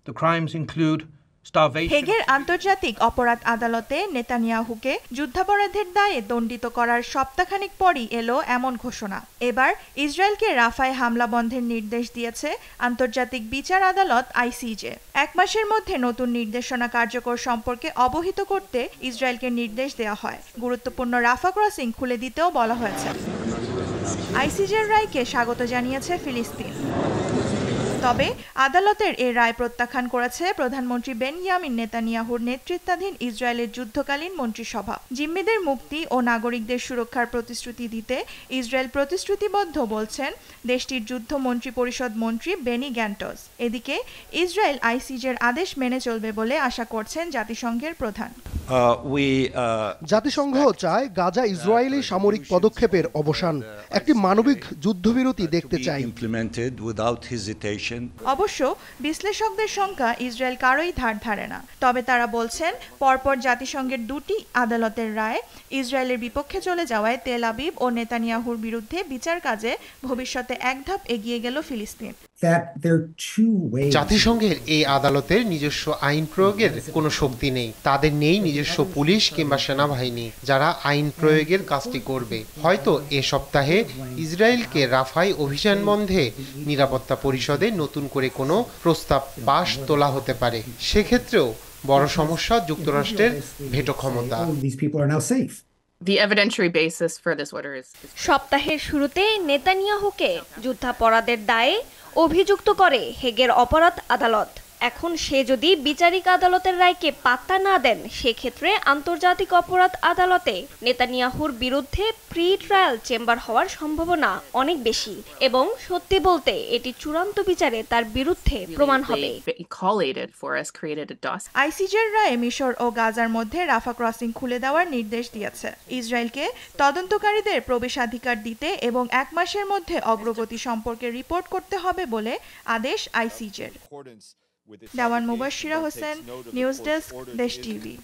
The crimes include starvation. হেগের আন্তর্জাতিক অপরাধ আদালতে নেতানিয়াহুকে যুদ্ধাপরাধের দায়ে দণ্ডিত করার সপ্তাহখানেক পরই এলো এমন ঘোষণা। এবার ইসরায়েলকে রাফায় হামলা বন্ধের নির্দেশ দিয়েছে আন্তর্জাতিক বিচার আদালত আইসিজে। 1 মাসের মধ্যে নতুন নির্দেশনা কার্যকর সম্পর্কে অবহিত করতে ইসরায়েলকে নির্দেশ দেওয়া হয়। গুরুত্বপূর্ণ রাফা ক্রসিং খুলে দিতেও বলা হয়েছে। আইসিজের রায়কে স্বাগত জানিয়েছে ফিলিস্তিন। তবে আদালতের এই রায় প্রত্যাখ্যান করেছে প্রধানমন্ত্রী বেনিয়ামিন নেতানিয়াহুর নেতৃত্বাধীন ইসরায়েলের যুদ্ধকালীন মন্ত্রিসভা। জিম্মিদের মুক্তি ও নাগরিকদের সুরক্ষার প্রতিশ্রুতি দিতে ইসরায়েল প্রতিশ্রুতিবদ্ধ বলছেন দেশটির যুদ্ধ মন্ত্রী পরিষদ মন্ত্রী বেনি গ্যান্টস। এদিকে ইসরায়েল আইসিজের আদেশ মেনে চলবে বলে আশা করছেন জাতিসংঘের প্রধান। জাতিসংঘ চায় গাজা ইসরায়েলি সামরিক পদক্ষেপের অবসান, একটি মানবিক যুদ্ধবিরতি দেখতে চাই। অবশ্য বিশ্লেষকদের সংখ্যা ইসরায়েল কারোই ধার ধারে না। তবে তারা বলছেন পরপর জাতিসংঘের 2টি আদালতের রায় ইসরায়েলের বিপক্ষে চলে যাওয়ায় তেল আবিব ও নেতানিয়াহুর বিরুদ্ধে বিচার কাজে ভবিষ্যতে এক ধাপ এগিয়ে গেল ফিলিস্তিন। জাতিসংঘের এই আদালতের নিজস্ব আইন প্রয়োগের কোনো শক্তি নেই। তাদের নেই নিজস্ব পুলিশ কিংবা সেনাবাহিনী যারা আইন প্রয়োগের কাজটি করবে। হয়তো এ সপ্তাহে ইসরায়েলকে রাফায় অভিযান বন্ধে নিরাপত্তা পরিষদে নতুন করে কোনো প্রস্তাব পাশ তোলা হতে পারে। সেক্ষেত্রেও বড় সমস্যা যুক্তরাষ্ট্রের ভেটো ক্ষমতা। সপ্তাহের শুরুতে নেতানিয়াহুকে যুদ্ধাপরাধের দায়ে অভিযুক্ত করে হেগের অপরাধ আদালত। এখন সে যদি বিচারিক আদালতের রায়কে পাত্তা না দেন, সেক্ষেত্রে আন্তর্জাতিক অপরাধ আদালতে নেতানিয়াহুর বিরুদ্ধে প্রি ট্রায়াল চেম্বার হওয়ার সম্ভাবনা অনেক বেশি এবং সত্যি বলতে এটি চূড়ান্ত বিচারে তার বিরুদ্ধে প্রমাণ হবে। আইসিজের রায়ে মিশর ও গাজার মধ্যে রাফা ক্রসিং খুলে দেওয়ার নির্দেশ দিয়েছে। ইসরায়েলকে তদন্তকারীদের প্রবেশাধিকার দিতে এবং 1 মাসের মধ্যে অগ্রগতি সম্পর্কে রিপোর্ট করতে হবে বলে আদেশ আইসিজের। দেওয়ান মুবাশশিরা হোসেন, নিউজ ডেস্ক, দেশ টিভি।